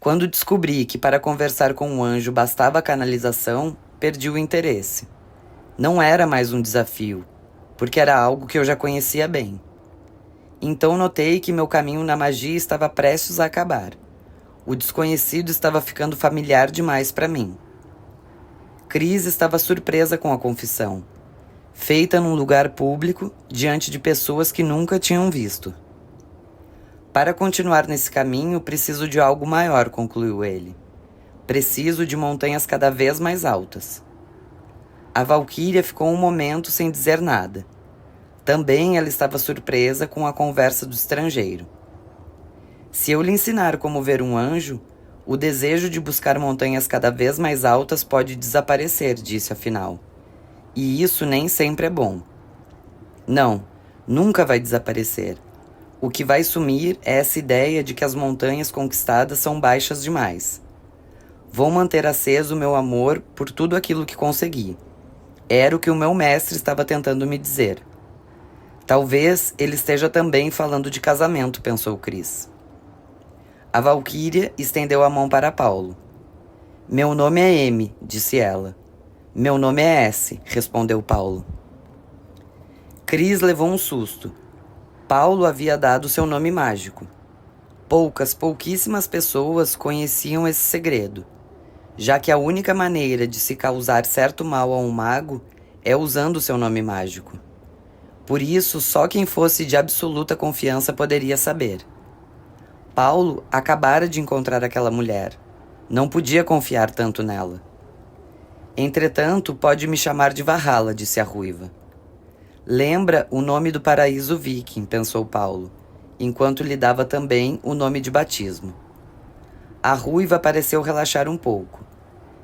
Quando descobri que para conversar com um anjo bastava a canalização, perdi o interesse. Não era mais um desafio, porque era algo que eu já conhecia bem. Então notei que meu caminho na magia estava prestes a acabar. O desconhecido estava ficando familiar demais para mim. Cris estava surpresa com a confissão, feita num lugar público, diante de pessoas que nunca tinham visto. Para continuar nesse caminho, preciso de algo maior, concluiu ele. Preciso de montanhas cada vez mais altas. A valquíria ficou um momento sem dizer nada. Também ela estava surpresa com a conversa do estrangeiro. Se eu lhe ensinar como ver um anjo, o desejo de buscar montanhas cada vez mais altas pode desaparecer, disse afinal. E isso nem sempre é bom. Não, nunca vai desaparecer. O que vai sumir é essa ideia de que as montanhas conquistadas são baixas demais. Vou manter aceso o meu amor por tudo aquilo que consegui. Era o que o meu mestre estava tentando me dizer. Talvez ele esteja também falando de casamento, pensou Cris. A valquíria estendeu a mão para Paulo. Meu nome é M, disse ela. Meu nome é S, respondeu Paulo. Cris levou um susto. Paulo havia dado seu nome mágico. Pouquíssimas pessoas conheciam esse segredo, já que a única maneira de se causar certo mal a um mago é usando seu nome mágico. Por isso, só quem fosse de absoluta confiança poderia saber. Paulo acabara de encontrar aquela mulher. Não podia confiar tanto nela. Entretanto, pode me chamar de Valhalla, disse a ruiva. Lembra o nome do paraíso viking, pensou Paulo, enquanto lhe dava também o nome de batismo. A ruiva pareceu relaxar um pouco.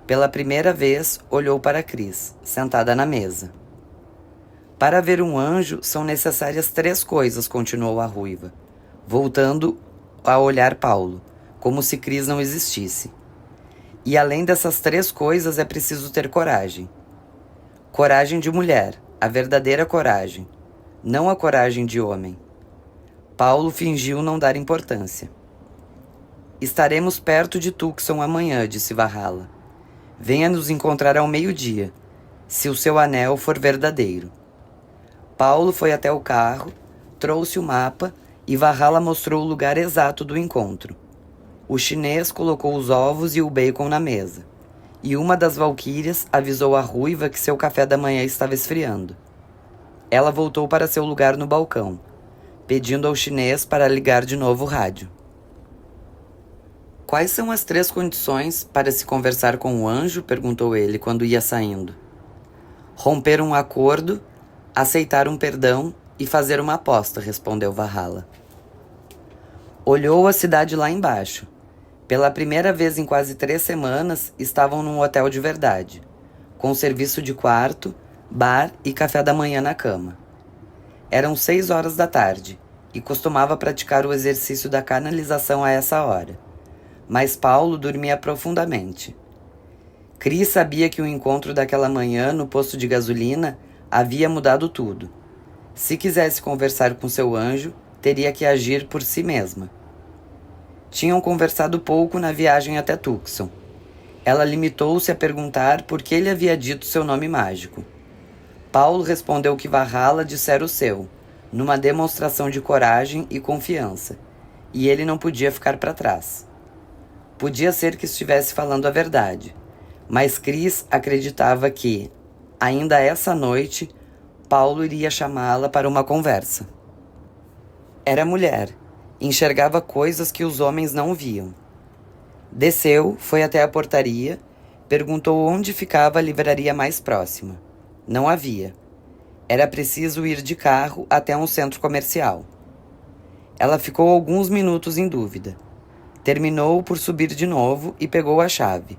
Pela primeira vez, olhou para Cris, sentada na mesa. Para ver um anjo, são necessárias 3 coisas, continuou a ruiva, voltando a olhar Paulo, como se Cris não existisse. E além dessas 3 coisas, é preciso ter coragem. Coragem de mulher, a verdadeira coragem, não a coragem de homem. Paulo fingiu não dar importância. Estaremos perto de Tucson amanhã, disse Valhalla. Venha nos encontrar ao meio-dia, se o seu anel for verdadeiro. Paulo foi até o carro, trouxe o mapa e Valhalla mostrou o lugar exato do encontro. O chinês colocou os ovos e o bacon na mesa, e uma das valquírias avisou a ruiva que seu café da manhã estava esfriando. Ela voltou para seu lugar no balcão, pedindo ao chinês para ligar de novo o rádio. Quais são as 3 condições para se conversar com o anjo? Perguntou ele quando ia saindo. Romper um acordo, aceitar um perdão e fazer uma aposta, respondeu Valhalla. Olhou a cidade lá embaixo. Pela primeira vez em quase 3 semanas, estavam num hotel de verdade, com serviço de quarto, bar e café da manhã na cama. Eram 6 horas da tarde e costumava praticar o exercício da canalização a essa hora. Mas Paulo dormia profundamente. Cris sabia que o encontro daquela manhã no posto de gasolina havia mudado tudo. Se quisesse conversar com seu anjo, teria que agir por si mesma. Tinham conversado pouco na viagem até Tucson. Ela limitou-se a perguntar por que ele havia dito seu nome mágico. Paulo respondeu que Valhalla dissera o seu, numa demonstração de coragem e confiança, e ele não podia ficar para trás. Podia ser que estivesse falando a verdade, mas Cris acreditava que, ainda essa noite, Paulo iria chamá-la para uma conversa. Era mulher, enxergava coisas que os homens não viam. Desceu, foi até a portaria, perguntou onde ficava a livraria mais próxima. Não havia. Era preciso ir de carro até um centro comercial. Ela ficou alguns minutos em dúvida. Terminou por subir de novo e pegou a chave.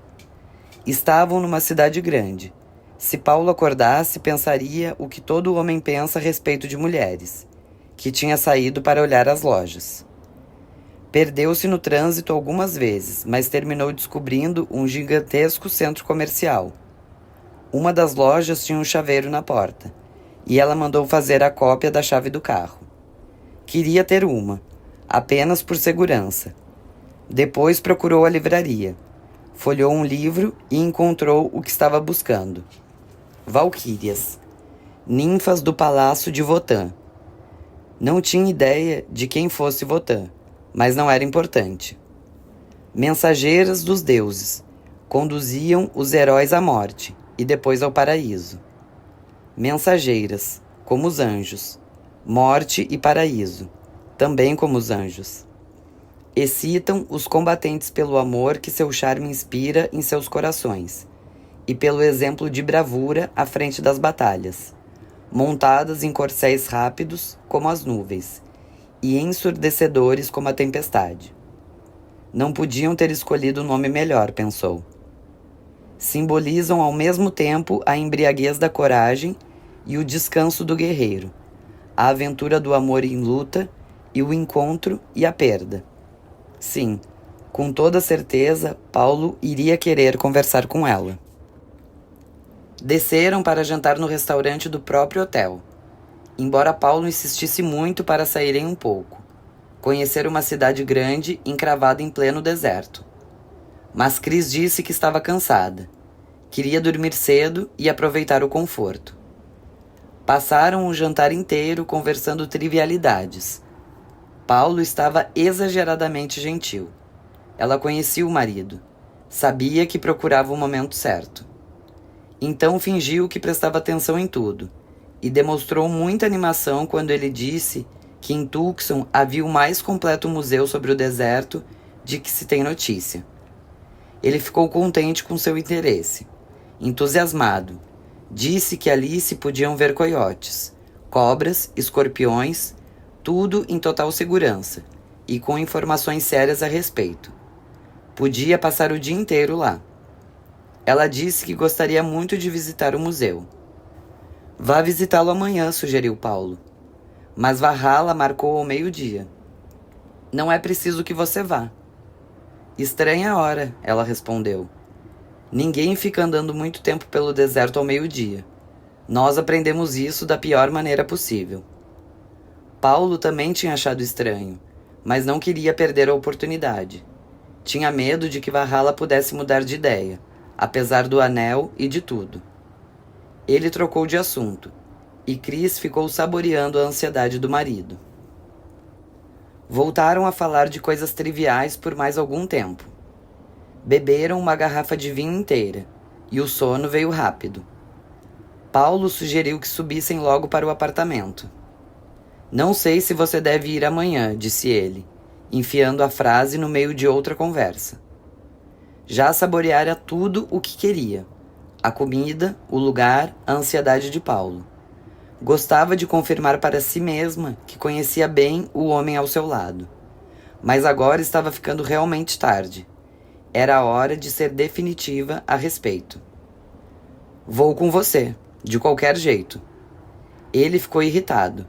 Estavam numa cidade grande. Se Paulo acordasse, pensaria o que todo homem pensa a respeito de mulheres, que tinha saído para olhar as lojas. Perdeu-se no trânsito algumas vezes, mas terminou descobrindo um gigantesco centro comercial. Uma das lojas tinha um chaveiro na porta, e ela mandou fazer a cópia da chave do carro. Queria ter uma, apenas por segurança. Depois procurou a livraria. Folheou um livro e encontrou o que estava buscando. Valquírias, ninfas do palácio de Votan. Não tinha ideia de quem fosse Votan, mas não era importante. Mensageiras dos deuses, conduziam os heróis à morte e depois ao paraíso. Mensageiras, como os anjos, morte e paraíso, também como os anjos. Excitam os combatentes pelo amor que seu charme inspira em seus corações e pelo exemplo de bravura à frente das batalhas, montadas em corcéis rápidos como as nuvens e ensurdecedores como a tempestade. Não podiam ter escolhido um nome melhor, pensou. Simbolizam ao mesmo tempo a embriaguez da coragem e o descanso do guerreiro, a aventura do amor em luta e o encontro e a perda. Sim, com toda certeza, Paulo iria querer conversar com ela. Desceram para jantar no restaurante do próprio hotel, embora Paulo insistisse muito para saírem um pouco, conhecer uma cidade grande encravada em pleno deserto. Mas Cris disse que estava cansada, queria dormir cedo e aproveitar o conforto. Passaram o jantar inteiro conversando trivialidades. Paulo estava exageradamente gentil. Ela conhecia o marido. Sabia que procurava o momento certo. Então fingiu que prestava atenção em tudo e demonstrou muita animação quando ele disse que em Tucson havia o mais completo museu sobre o deserto de que se tem notícia. Ele ficou contente com seu interesse. Entusiasmado, disse que ali se podiam ver coiotes, cobras, escorpiões, tudo em total segurança e com informações sérias a respeito. Podia passar o dia inteiro lá. Ela disse que gostaria muito de visitar o museu. Vá visitá-lo amanhã, sugeriu Paulo. Mas Valhalla marcou ao meio-dia. Não é preciso que você vá. Estranha hora, ela respondeu. Ninguém fica andando muito tempo pelo deserto ao meio-dia. Nós aprendemos isso da pior maneira possível. Paulo também tinha achado estranho, mas não queria perder a oportunidade. Tinha medo de que Valhalla pudesse mudar de ideia, apesar do anel e de tudo. Ele trocou de assunto, e Cris ficou saboreando a ansiedade do marido. Voltaram a falar de coisas triviais por mais algum tempo. Beberam uma garrafa de vinho inteira, e o sono veio rápido. Paulo sugeriu que subissem logo para o apartamento. Não sei se você deve ir amanhã, disse ele, enfiando a frase no meio de outra conversa. Já saboreara tudo o que queria. A comida, o lugar, a ansiedade de Paulo. Gostava de confirmar para si mesma que conhecia bem o homem ao seu lado. Mas agora estava ficando realmente tarde. Era a hora de ser definitiva a respeito. Vou com você, de qualquer jeito. Ele ficou irritado.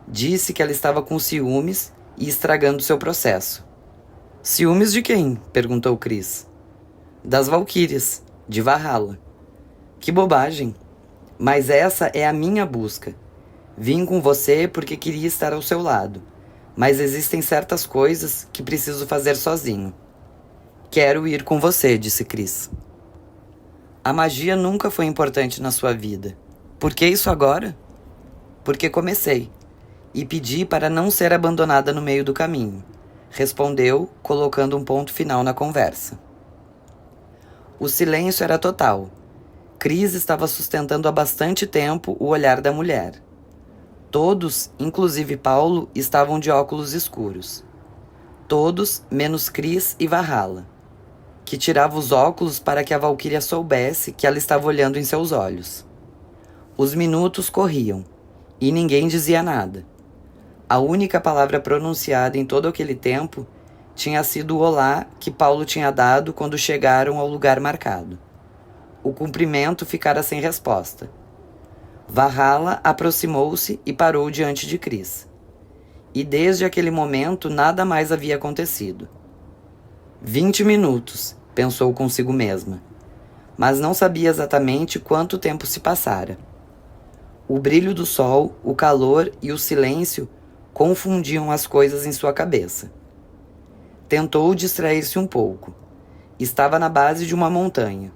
Disse que ela estava com ciúmes e estragando seu processo. Ciúmes de quem? Perguntou Cris. Das Valquírias, de Valhalla. Que bobagem! Mas essa é a minha busca. Vim com você porque queria estar ao seu lado, mas existem certas coisas que preciso fazer sozinho. Quero ir com você, disse Cris. A magia nunca foi importante na sua vida. Por que isso agora? Porque comecei, e pedi para não ser abandonada no meio do caminho, respondeu, colocando um ponto final na conversa. O silêncio era total. Cris estava sustentando há bastante tempo o olhar da mulher. Todos, inclusive Paulo, estavam de óculos escuros. Todos, menos Cris e Valhalla, que tirava os óculos para que a Valquíria soubesse que ela estava olhando em seus olhos. Os minutos corriam, e ninguém dizia nada. A única palavra pronunciada em todo aquele tempo tinha sido o olá que Paulo tinha dado quando chegaram ao lugar marcado. O cumprimento ficara sem resposta. Valhalla aproximou-se e parou diante de Cris. E desde aquele momento nada mais havia acontecido. 20 minutos, pensou consigo mesma, mas não sabia exatamente quanto tempo se passara. O brilho do sol, o calor e o silêncio confundiam as coisas em sua cabeça. Tentou distrair-se um pouco. Estava na base de uma montanha.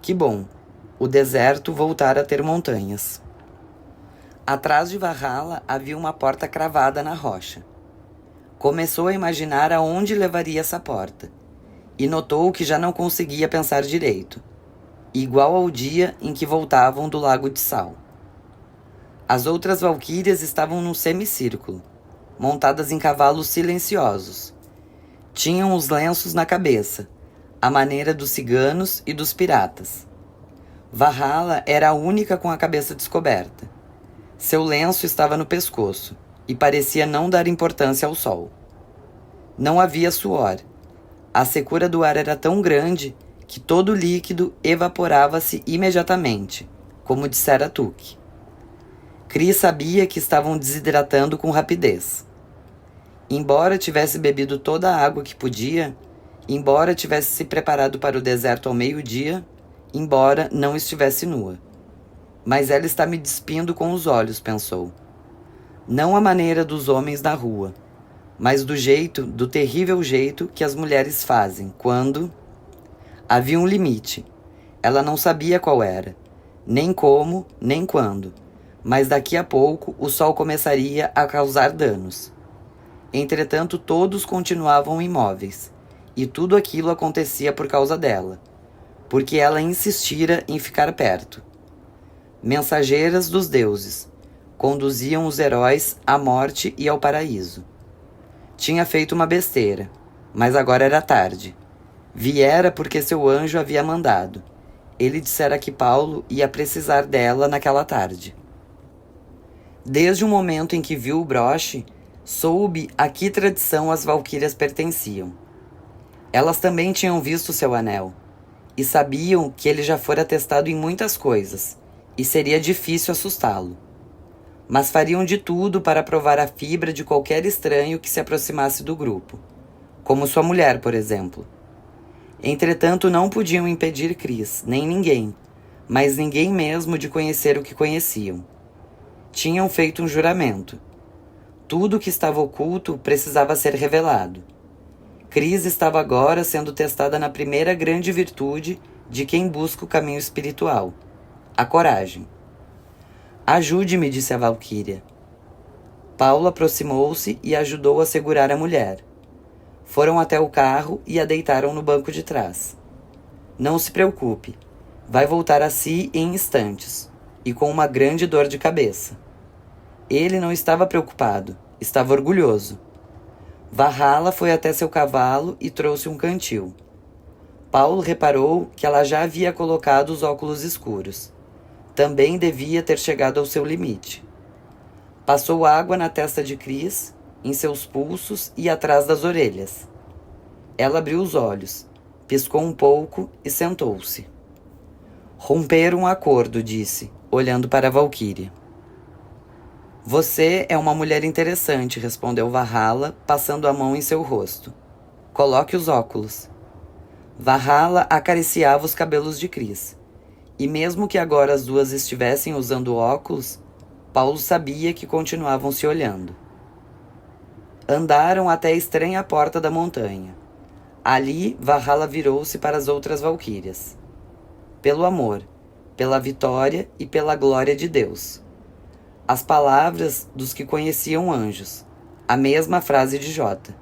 Que bom, o deserto voltara a ter montanhas. Atrás de Valhalla havia uma porta cravada na rocha. Começou a imaginar aonde levaria essa porta, e notou que já não conseguia pensar direito, igual ao dia em que voltavam do Lago de Sal. As outras valquírias estavam num semicírculo, montadas em cavalos silenciosos. Tinham os lenços na cabeça, à maneira dos ciganos e dos piratas. Valhalla era a única com a cabeça descoberta. Seu lenço estava no pescoço e parecia não dar importância ao sol. Não havia suor. A secura do ar era tão grande que todo o líquido evaporava-se imediatamente, como dissera Tuque. Cris sabia que estavam desidratando com rapidez. Embora tivesse bebido toda a água que podia, embora tivesse se preparado para o deserto ao meio-dia, embora não estivesse nua. Mas ela está me despindo com os olhos, pensou. Não à maneira dos homens na rua, mas do terrível jeito que as mulheres fazem quando... Havia um limite. Ela não sabia qual era, nem como, nem quando, mas daqui a pouco o sol começaria a causar danos. Entretanto, todos continuavam imóveis, e tudo aquilo acontecia por causa dela, porque ela insistira em ficar perto. Mensageiras dos deuses, conduziam os heróis à morte e ao paraíso. Tinha feito uma besteira, mas agora era tarde. Viera porque seu anjo havia mandado. Ele dissera que Paulo ia precisar dela naquela tarde. Desde o momento em que viu o broche, soube a que tradição as valquírias pertenciam. Elas também tinham visto seu anel, e sabiam que ele já fora testado em muitas coisas, e seria difícil assustá-lo. Mas fariam de tudo para provar a fibra de qualquer estranho que se aproximasse do grupo, como sua mulher, por exemplo. Entretanto, não podiam impedir Cris, nem ninguém, mas ninguém mesmo de conhecer o que conheciam. Tinham feito um juramento. Tudo que estava oculto precisava ser revelado. Cris estava agora sendo testada na primeira grande virtude de quem busca o caminho espiritual, a coragem. Ajude-me, disse a valquíria. Paulo aproximou-se e ajudou a segurar a mulher. Foram até o carro e a deitaram no banco de trás. Não se preocupe, vai voltar a si em instantes, e com uma grande dor de cabeça. Ele não estava preocupado, estava orgulhoso. Valhalla foi até seu cavalo e trouxe um cantil. Paulo reparou que ela já havia colocado os óculos escuros. Também devia ter chegado ao seu limite. Passou água na testa de Cris, em seus pulsos e atrás das orelhas. Ela abriu os olhos, piscou um pouco e sentou-se. Romperam um acordo, disse, olhando para a valquíria. Você é uma mulher interessante, respondeu Valhalla, passando a mão em seu rosto. Coloque os óculos. Valhalla acariciava os cabelos de Cris. E mesmo que agora as duas estivessem usando óculos, Paulo sabia que continuavam se olhando. Andaram até a estranha porta da montanha. Ali, Valhalla virou-se para as outras valquírias. Pelo amor, pela vitória e pela glória de Deus. As palavras dos que conheciam anjos, a mesma frase de Jota.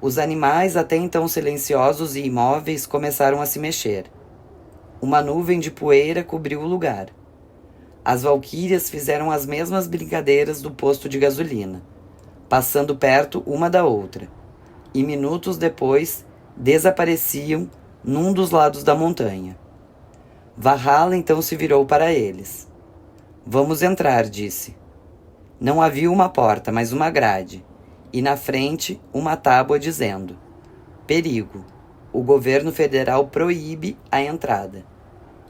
Os animais, até então silenciosos e imóveis, começaram a se mexer. Uma nuvem de poeira cobriu o lugar. As valquírias fizeram as mesmas brincadeiras do posto de gasolina, passando perto uma da outra, e minutos depois desapareciam num dos lados da montanha. Valhalla então se virou para eles. Vamos entrar, disse. Não havia uma porta, mas uma grade, e na frente uma tábua dizendo: perigo, o governo federal proíbe a entrada.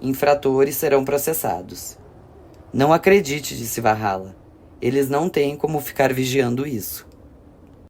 Infratores serão processados. Não acredite, disse Valhalla. Eles não têm como ficar vigiando isso.